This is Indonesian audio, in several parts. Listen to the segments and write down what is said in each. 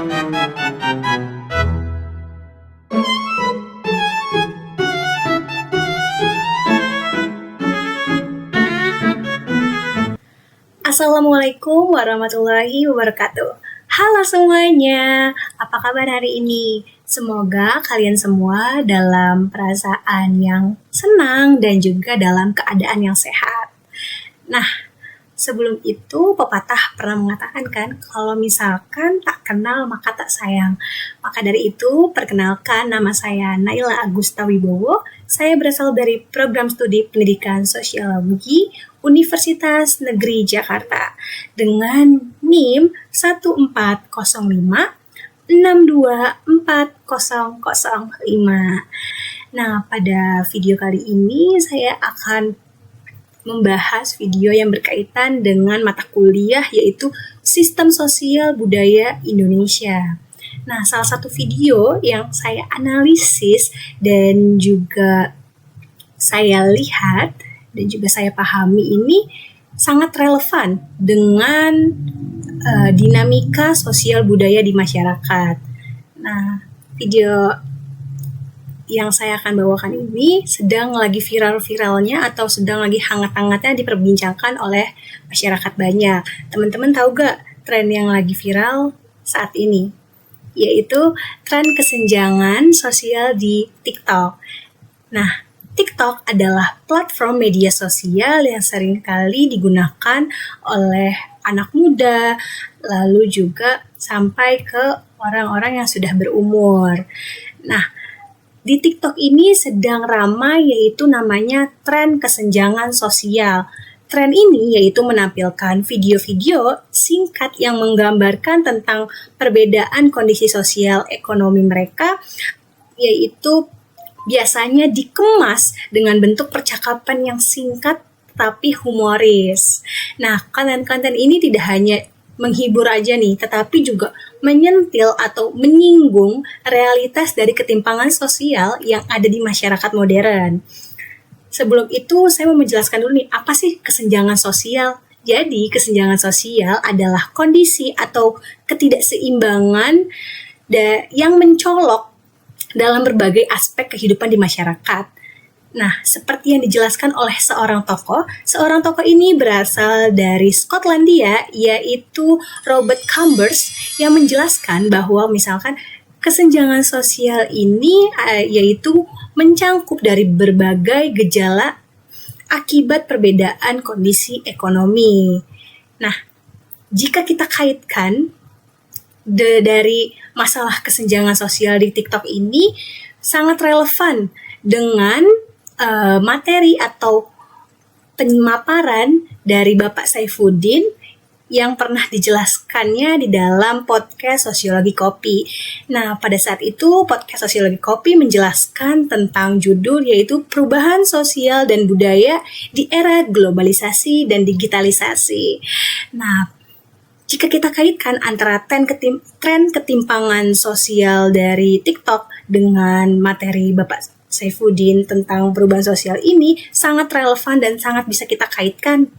Assalamualaikum warahmatullahi wabarakatuh. Halo semuanya, apa kabar hari ini? Semoga kalian semua dalam perasaan yang senang dan juga dalam keadaan yang sehat. Nah, sebelum itu pepatah pernah mengatakan kan, kalau misalkan tak kenal maka tak sayang. Maka dari itu, perkenalkan nama saya Naila Agusta Wibowo. Saya berasal dari program studi pendidikan sosiologi Universitas Negeri Jakarta dengan NIM 1405 624005. Nah, pada video kali ini saya akan membahas video yang berkaitan dengan mata kuliah yaitu Sistem Sosial Budaya Indonesia. Nah, salah satu video yang saya analisis dan juga saya lihat dan juga saya pahami ini sangat relevan dengan dinamika sosial budaya di masyarakat. Nah, video yang saya akan bawakan ini sedang lagi viral-viralnya atau sedang lagi hangat-hangatnya diperbincangkan oleh masyarakat banyak. Teman-teman tahu gak tren yang lagi viral saat ini? Yaitu tren kesenjangan sosial di TikTok. Nah, TikTok adalah platform media sosial yang seringkali digunakan oleh anak muda, lalu juga sampai ke orang-orang yang sudah berumur. Nah, di TikTok ini sedang ramai yaitu namanya tren kesenjangan sosial. Tren ini yaitu menampilkan video-video singkat yang menggambarkan tentang perbedaan kondisi sosial ekonomi mereka, yaitu biasanya dikemas dengan bentuk percakapan yang singkat tapi humoris. Nah, konten-konten ini tidak hanya menghibur aja nih, tetapi juga menyentil atau menyinggung realitas dari ketimpangan sosial yang ada di masyarakat modern. Sebelum itu, saya mau menjelaskan dulu nih, apa sih kesenjangan sosial? Jadi, kesenjangan sosial adalah kondisi atau ketidakseimbangan yang mencolok dalam berbagai aspek kehidupan di masyarakat. Nah, seperti yang dijelaskan oleh seorang tokoh ini berasal dari Skotlandia, yaitu Robert Chambers, yang menjelaskan bahwa misalkan kesenjangan sosial ini yaitu mencangkup dari berbagai gejala akibat perbedaan kondisi ekonomi. Nah, jika kita kaitkan dari masalah kesenjangan sosial di TikTok ini sangat relevan dengan materi atau pemaparan dari Bapak Saifuddin yang pernah dijelaskannya di dalam podcast Sosiologi Kopi. Nah, pada saat itu podcast Sosiologi Kopi menjelaskan tentang judul yaitu Perubahan Sosial dan Budaya di Era Globalisasi dan Digitalisasi. Nah, jika kita kaitkan antara tren ketimpangan sosial dari TikTok dengan materi Bapak Saifuddin tentang perubahan sosial ini sangat relevan dan sangat bisa kita kaitkan.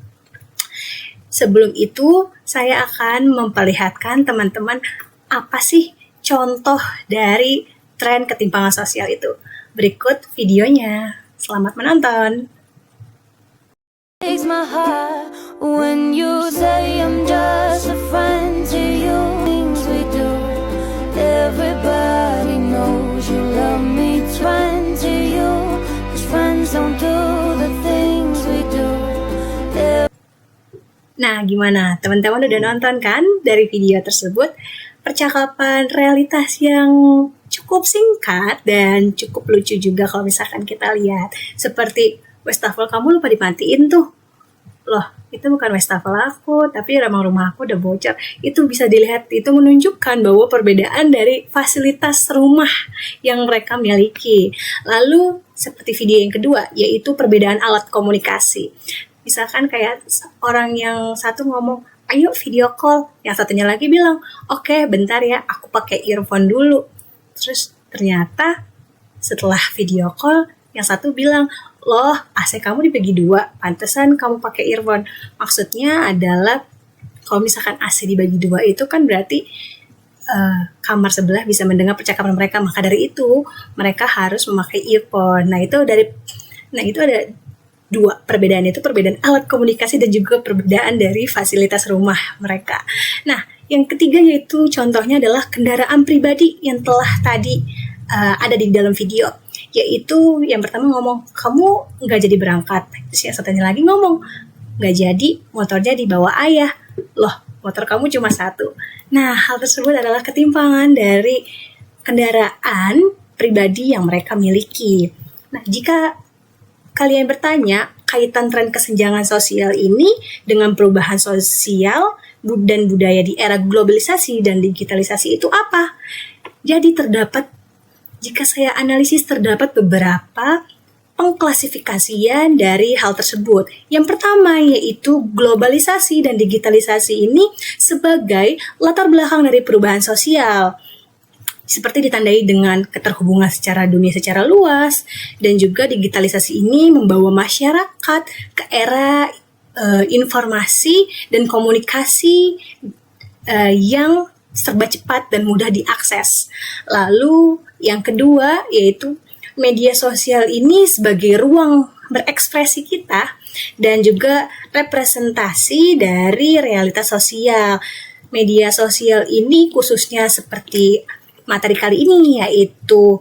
Sebelum itu, saya akan memperlihatkan teman-teman apa sih contoh dari tren ketimpangan sosial itu. Berikut videonya. Selamat menonton. Breaks my heart when you say I'm just a friend to you. Things we do, everybody knows you love me. Friend to you, 'cause friends don't do the things we do. Nah, gimana? Teman-teman udah nonton kan dari video tersebut? Percakapan realitas yang cukup singkat dan cukup lucu juga kalau misalkan kita lihat. Seperti, wastafel kamu lupa dimatiin tuh. Loh, itu bukan wastafel aku, tapi emang rumah aku udah bocor. Itu bisa dilihat, itu menunjukkan bahwa perbedaan dari fasilitas rumah yang mereka miliki. Lalu, seperti video yang kedua, yaitu perbedaan alat komunikasi. Misalkan kayak orang yang satu ngomong, ayo video call. Yang satunya lagi bilang, oke, bentar ya, aku pakai earphone dulu. Terus ternyata setelah video call, yang satu bilang, loh, AC kamu dibagi 2, pantesan kamu pakai earphone. Maksudnya adalah, kalau misalkan AC dibagi 2 itu kan berarti kamar sebelah bisa mendengar percakapan mereka. Maka dari itu mereka harus memakai earphone. Nah itu ada dua perbedaan, itu perbedaan alat komunikasi dan juga perbedaan dari fasilitas rumah mereka. Nah, yang ketiga yaitu contohnya adalah kendaraan pribadi yang telah tadi ada di dalam video. Yaitu yang pertama ngomong, kamu nggak jadi berangkat. Terus yang satunya lagi ngomong, nggak jadi, motornya dibawa ayah. Loh, motor kamu cuma satu. Nah, hal tersebut adalah ketimpangan dari kendaraan pribadi yang mereka miliki. Nah, jika kalian bertanya, kaitan tren kesenjangan sosial ini dengan perubahan sosial dan budaya di era globalisasi dan digitalisasi itu apa? Jadi jika saya analisis terdapat beberapa pengklasifikasian dari hal tersebut. Yang pertama yaitu globalisasi dan digitalisasi ini sebagai latar belakang dari perubahan sosial. Seperti ditandai dengan keterhubungan secara dunia secara luas, dan juga digitalisasi ini membawa masyarakat ke era informasi dan komunikasi yang serba cepat dan mudah diakses. Lalu yang kedua yaitu media sosial ini sebagai ruang berekspresi kita dan juga representasi dari realitas sosial. Media sosial ini khususnya seperti materi kali ini yaitu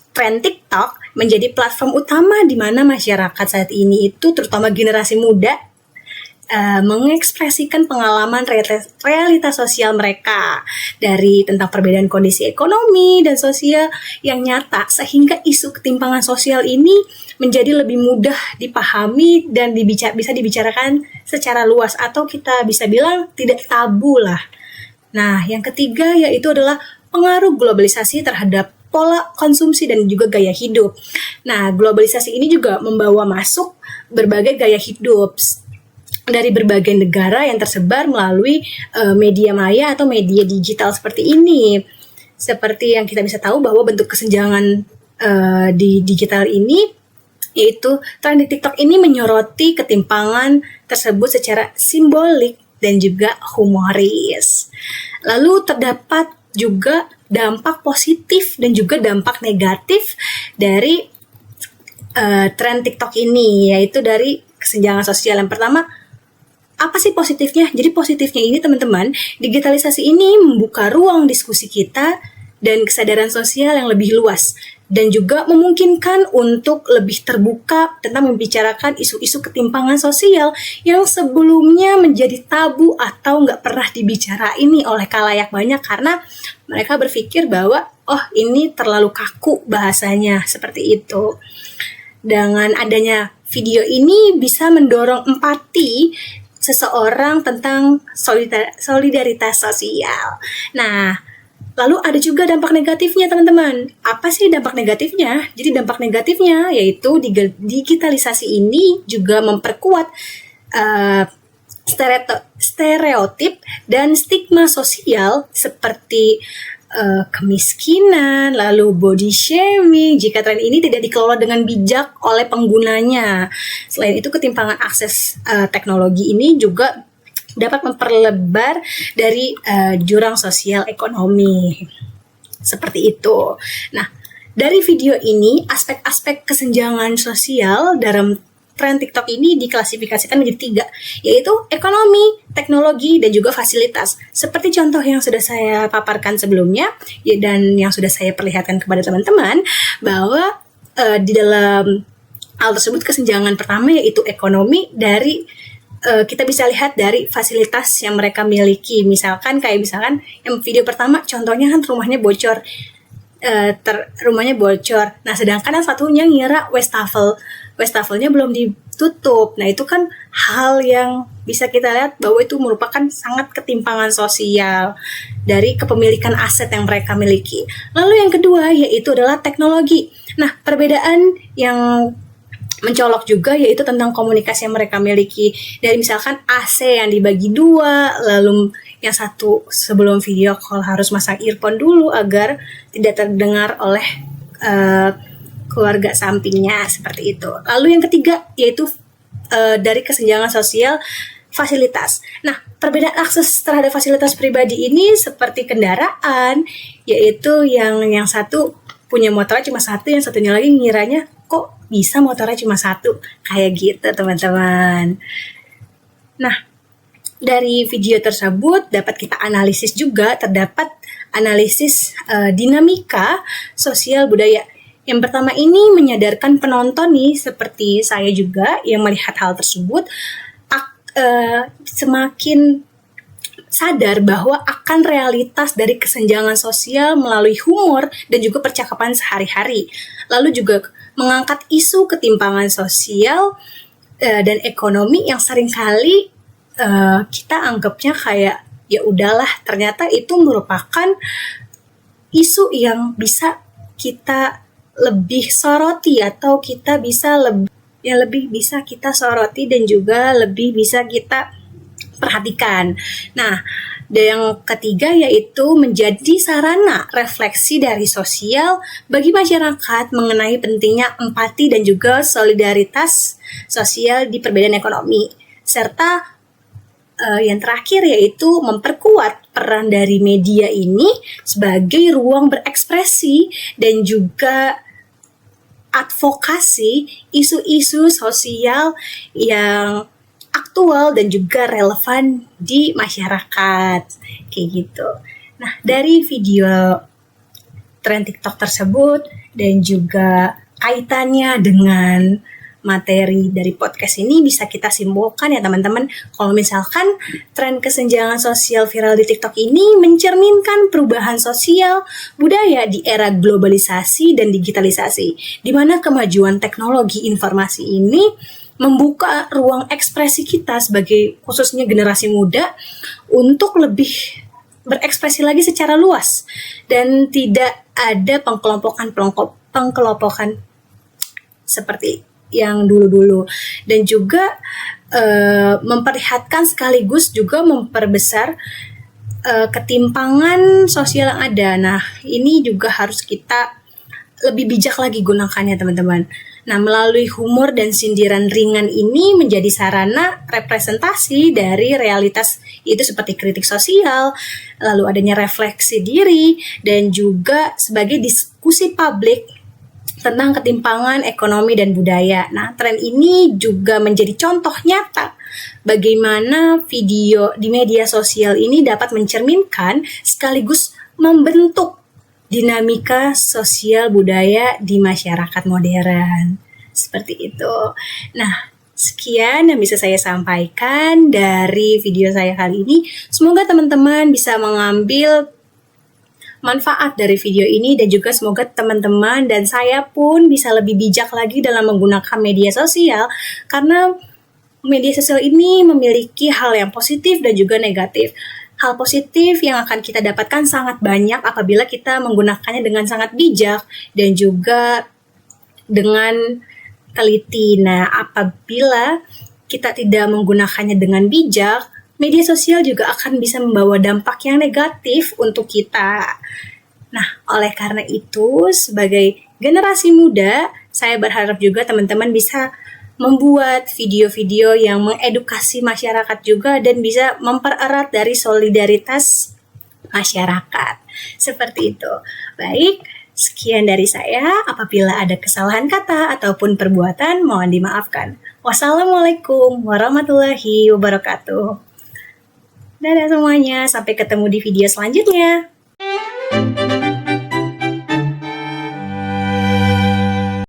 tren TikTok menjadi platform utama di mana masyarakat saat ini itu terutama generasi muda mengekspresikan pengalaman realitas sosial mereka dari tentang perbedaan kondisi ekonomi dan sosial yang nyata, sehingga isu ketimpangan sosial ini menjadi lebih mudah dipahami dan bisa dibicarakan secara luas, atau kita bisa bilang tidak tabu lah. Nah, yang ketiga yaitu adalah pengaruh globalisasi terhadap pola konsumsi dan juga gaya hidup. Nah, globalisasi ini juga membawa masuk berbagai gaya hidup dari berbagai negara yang tersebar melalui media maya atau media digital seperti ini. Seperti yang kita bisa tahu bahwa bentuk kesenjangan di digital ini yaitu tren di TikTok ini menyoroti ketimpangan tersebut secara simbolik dan juga humoris. Lalu terdapat juga dampak positif dan juga dampak negatif dari tren TikTok ini, yaitu dari kesenjangan sosial. Yang pertama, apa sih positifnya? Jadi positifnya ini teman-teman, digitalisasi ini membuka ruang diskusi kita dan kesadaran sosial yang lebih luas, dan juga memungkinkan untuk lebih terbuka tentang membicarakan isu-isu ketimpangan sosial yang sebelumnya menjadi tabu atau nggak pernah dibicarain nih oleh khalayak banyak, karena mereka berpikir bahwa oh ini terlalu kaku bahasanya, seperti itu. Dengan adanya video ini bisa mendorong empati seseorang tentang solidaritas sosial. Nah, lalu ada juga dampak negatifnya teman-teman. Apa sih dampak negatifnya? Jadi dampak negatifnya yaitu digitalisasi ini juga memperkuat stereotip dan stigma sosial seperti kemiskinan, lalu body shaming jika tren ini tidak dikelola dengan bijak oleh penggunanya. Selain itu, ketimpangan akses teknologi ini juga dapat memperlebar dari jurang sosial ekonomi. Seperti itu. Nah, dari video ini, aspek-aspek kesenjangan sosial dalam tren TikTok ini diklasifikasikan menjadi 3, yaitu ekonomi, teknologi, dan juga fasilitas. Seperti contoh yang sudah saya paparkan sebelumnya, dan yang sudah saya perlihatkan kepada teman-teman, bahwa di dalam hal tersebut kesenjangan pertama yaitu ekonomi, dari kita bisa lihat dari fasilitas yang mereka miliki. Misalkan yang video pertama contohnya kan rumahnya bocor. Rumahnya bocor. Nah, sedangkan yang satunya ngira wastafelnya belum ditutup. Nah, itu kan hal yang bisa kita lihat bahwa itu merupakan sangat ketimpangan sosial dari kepemilikan aset yang mereka miliki. Lalu yang kedua yaitu adalah teknologi. Nah, perbedaan yang mencolok juga yaitu tentang komunikasi yang mereka miliki. Dari misalkan AC yang dibagi 2, lalu yang satu sebelum video call harus masang earphone dulu agar tidak terdengar oleh keluarga sampingnya, seperti itu. Lalu yang ketiga yaitu dari kesenjangan sosial fasilitas. Nah, perbedaan akses terhadap fasilitas pribadi ini seperti kendaraan, yaitu yang satu punya motornya cuma satu, yang satunya lagi ngiranya kok bisa motornya cuma satu, kayak gitu teman-teman. Nah, dari video tersebut dapat kita analisis juga, terdapat analisis dinamika sosial budaya. Yang pertama ini menyadarkan penonton nih, seperti saya juga yang melihat hal tersebut, semakin sadar bahwa akan realitas dari kesenjangan sosial melalui humor dan juga percakapan sehari-hari. Lalu juga mengangkat isu ketimpangan sosial dan ekonomi yang seringkali kita anggapnya kayak ya udahlah, ternyata itu merupakan isu yang bisa kita lebih soroti, atau kita bisa lebih bisa kita soroti dan juga lebih bisa kita perhatikan. Nah, dan yang ketiga yaitu menjadi sarana refleksi dari sosial bagi masyarakat mengenai pentingnya empati dan juga solidaritas sosial di perbedaan ekonomi, serta yang terakhir yaitu memperkuat peran dari media ini sebagai ruang berekspresi dan juga advokasi isu-isu sosial yang aktual dan juga relevan di masyarakat, kayak gitu. Nah, dari video tren TikTok tersebut dan juga kaitannya dengan materi dari podcast ini bisa kita simpulkan ya teman-teman, kalau misalkan tren kesenjangan sosial viral di TikTok ini mencerminkan perubahan sosial budaya di era globalisasi dan digitalisasi, di mana kemajuan teknologi informasi ini membuka ruang ekspresi kita sebagai khususnya generasi muda untuk lebih berekspresi lagi secara luas dan tidak ada pengkelompokan seperti yang dulu-dulu, dan juga memperlihatkan sekaligus juga memperbesar ketimpangan sosial yang ada. Nah, ini juga harus kita lebih bijak lagi gunakannya teman-teman. Nah, melalui humor dan sindiran ringan ini menjadi sarana representasi dari realitas itu seperti kritik sosial, lalu adanya refleksi diri, dan juga sebagai diskusi publik tentang ketimpangan ekonomi dan budaya. Nah, tren ini juga menjadi contoh nyata bagaimana video di media sosial ini dapat mencerminkan sekaligus membentuk dinamika sosial budaya di masyarakat modern. Seperti itu. Nah, sekian yang bisa saya sampaikan dari video saya kali ini. Semoga teman-teman bisa mengambil manfaat dari video ini, dan juga semoga teman-teman dan saya pun bisa lebih bijak lagi dalam menggunakan media sosial, karena media sosial ini memiliki hal yang positif dan juga negatif. Hal positif yang akan kita dapatkan sangat banyak apabila kita menggunakannya dengan sangat bijak dan juga dengan teliti. Nah, apabila kita tidak menggunakannya dengan bijak, media sosial juga akan bisa membawa dampak yang negatif untuk kita. Nah, oleh karena itu, sebagai generasi muda, saya berharap juga teman-teman bisa membuat video-video yang mengedukasi masyarakat juga dan bisa mempererat dari solidaritas masyarakat. Seperti itu. Baik, sekian dari saya. Apabila ada kesalahan kata ataupun perbuatan, mohon dimaafkan. Wassalamualaikum warahmatullahi wabarakatuh. Dadah semuanya, sampai ketemu di video selanjutnya.